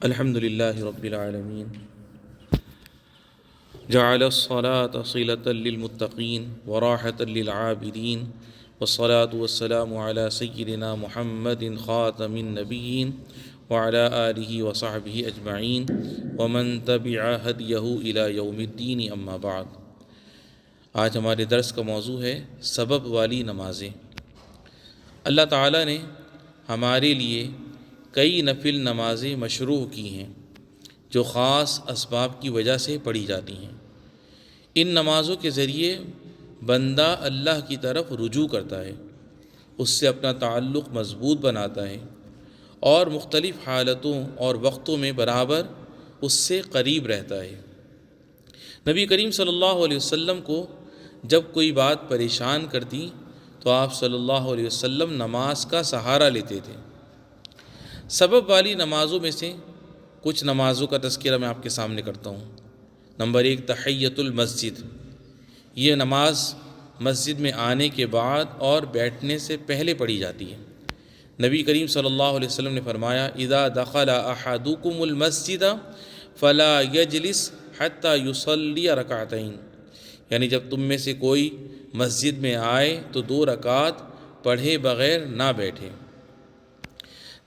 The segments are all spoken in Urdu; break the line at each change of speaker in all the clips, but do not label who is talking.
الحمد لله رب العالمين جعل الصلاة صلة للمتقين وراحة للعابدين والصلاة والسلام على سيدنا محمد خاتم النبيين وعلى آله وصحبه أجمعين ومن تبع هديه إلى يوم الدين أما بعد۔ آج ہمارے درس کا موضوع ہے سبب والی نمازیں۔ اللہ تعالیٰ نے ہمارے لیے کئی نفل نمازیں مشروع کی ہیں جو خاص اسباب کی وجہ سے پڑھی جاتی ہیں۔ ان نمازوں کے ذریعے بندہ اللہ کی طرف رجوع کرتا ہے، اس سے اپنا تعلق مضبوط بناتا ہے اور مختلف حالتوں اور وقتوں میں برابر اس سے قریب رہتا ہے۔ نبی کریم صلی اللہ علیہ وسلم کو جب کوئی بات پریشان کرتی تو آپ صلی اللہ علیہ وسلم نماز کا سہارا لیتے تھے۔ سبب والی نمازوں میں سے کچھ نمازوں کا تذکرہ میں آپ کے سامنے کرتا ہوں۔ نمبر 1، تحیۃ المسجد۔ یہ نماز مسجد میں آنے کے بعد اور بیٹھنے سے پہلے پڑھی جاتی ہے۔ نبی کریم صلی اللہ علیہ وسلم نے فرمایا، اذا دخل احدکم المسجد فلا یجلس حتی یصلی رکعتین، یعنی جب تم میں سے کوئی مسجد میں آئے تو 2 رکعت پڑھے بغیر نہ بیٹھے۔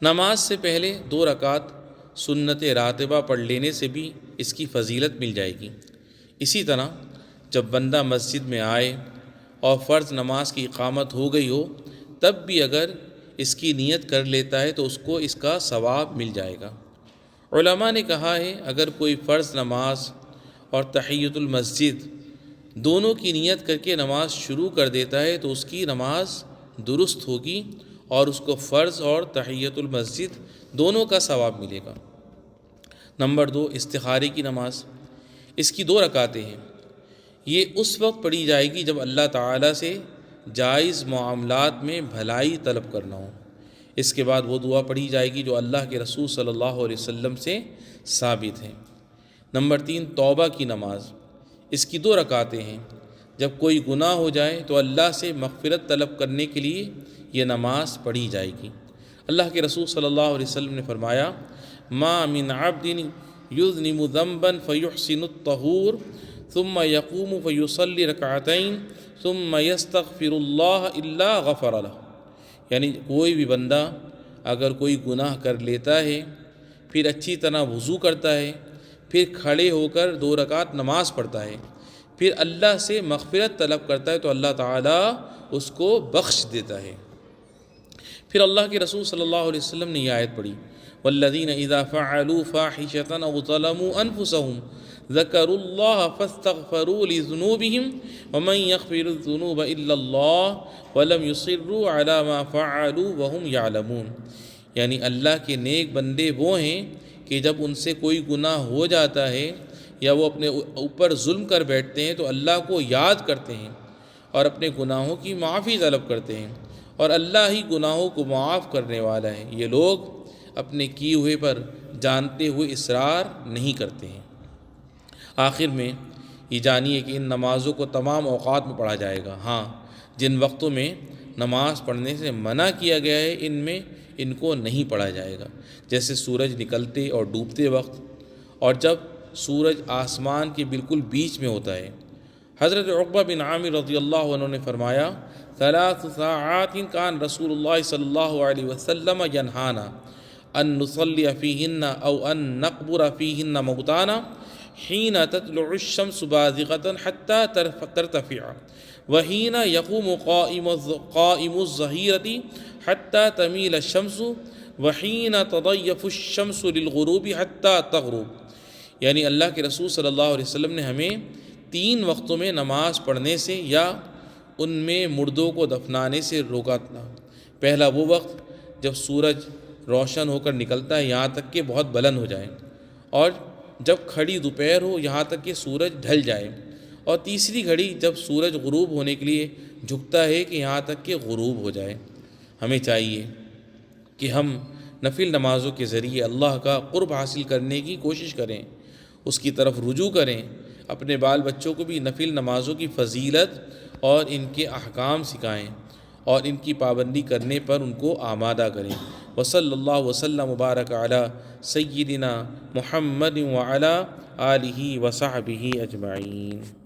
نماز سے پہلے 2 رکعت سنت راتبہ پڑھ لینے سے بھی اس کی فضیلت مل جائے گی۔ اسی طرح جب بندہ مسجد میں آئے اور فرض نماز کی اقامت ہو گئی ہو تب بھی اگر اس کی نیت کر لیتا ہے تو اس کو اس کا ثواب مل جائے گا۔ علماء نے کہا ہے اگر کوئی فرض نماز اور تحیۃ المسجد دونوں کی نیت کر کے نماز شروع کر دیتا ہے تو اس کی نماز درست ہوگی اور اس کو فرض اور تحیۃ المسجد دونوں کا ثواب ملے گا۔ نمبر 2، استخارے کی نماز۔ اس کی 2 رکعتیں ہیں۔ یہ اس وقت پڑھی جائے گی جب اللہ تعالیٰ سے جائز معاملات میں بھلائی طلب کرنا ہو۔ اس کے بعد وہ دعا پڑھی جائے گی جو اللہ کے رسول صلی اللہ علیہ وسلم سے ثابت ہے۔ نمبر 3، توبہ کی نماز۔ اس کی 2 رکعتیں ہیں۔ جب کوئی گناہ ہو جائے تو اللہ سے مغفرت طلب کرنے کے لیے یہ نماز پڑھی جائے گی۔ اللہ کے رسول صلی اللہ علیہ وسلم نے فرمایا، ما من عبد یذنب ذنبا فیحسن الطہور ثم یقوم فیصلی رکعتین ثم یستغفر اللہ الا غفر لہ، یعنی کوئی بھی بندہ اگر کوئی گناہ کر لیتا ہے پھر اچھی طرح وضو کرتا ہے، پھر کھڑے ہو کر 2 رکعت نماز پڑھتا ہے، پھر اللہ سے مغفرت طلب کرتا ہے تو اللہ تعالیٰ اس کو بخش دیتا ہے۔ پھر اللہ کے رسول صلی اللہ علیہ وسلم نے یہ آیت پڑھی، والذین اذا فعلوا فاحشۃ او ظلموا انفسهم ذکروا اللہ فاستغفروا لذنوبهم ومن یغفر الذنوب الا اللہ ولم یصروا علی ما فعلوا وهم یعلمون، یعنی اللہ کے نیک بندے وہ ہیں کہ جب ان سے کوئی گناہ ہو جاتا ہے یا وہ اپنے اوپر ظلم کر بیٹھتے ہیں تو اللہ کو یاد کرتے ہیں اور اپنے گناہوں کی معافی طلب کرتے ہیں، اور اللہ ہی گناہوں کو معاف کرنے والا ہے۔ یہ لوگ اپنے کیے ہوئے پر جانتے ہوئے اصرار نہیں کرتے ہیں۔ آخر میں یہ جانیے کہ ان نمازوں کو تمام اوقات میں پڑھا جائے گا۔ ہاں، جن وقتوں میں نماز پڑھنے سے منع کیا گیا ہے ان میں ان کو نہیں پڑھا جائے گا، جیسے سورج نکلتے اور ڈوبتے وقت اور جب سورج آسمان کے بالکل بیچ میں ہوتا ہے۔ حضرت عقبہ بن عامر رضی اللہ عنہ نے فرمایا، 3 ساعات کان رسول اللہ صلی اللہ علیہ وسلم ینہانا ان نصلی فیہن او ان نقبر فیہن موتانا حین تطلع الشمس بازغۃ حتی ترتفع وحین یقوم قائم الظہیرۃ حتی تمیل الشمس وحین تضیف الشمس للغروب حتی تغرب، یعنی اللہ کے رسول صلی اللہ علیہ وسلم نے ہمیں 3 وقتوں میں نماز پڑھنے سے یا ان میں مردوں کو دفنانے سے روکا تھا۔ پہلا وہ وقت جب سورج روشن ہو کر نکلتا ہے یہاں تک کہ بہت بلند ہو جائے، اور جب کھڑی دوپہر ہو یہاں تک کہ سورج ڈھل جائے، اور تیسری گھڑی جب سورج غروب ہونے کے لیے جھکتا ہے کہ یہاں تک کہ غروب ہو جائے۔ ہمیں چاہیے کہ ہم نفل نمازوں کے ذریعے اللہ کا قرب حاصل کرنے کی کوشش کریں، اس کی طرف رجوع کریں، اپنے بال بچوں کو بھی نفل نمازوں کی فضیلت اور ان کے احکام سکھائیں اور ان کی پابندی کرنے پر ان کو آمادہ کریں۔ وصلی اللہ وسلم مبارک علی سیدنا محمد وعلی آلہ وصحبہ اجمعین۔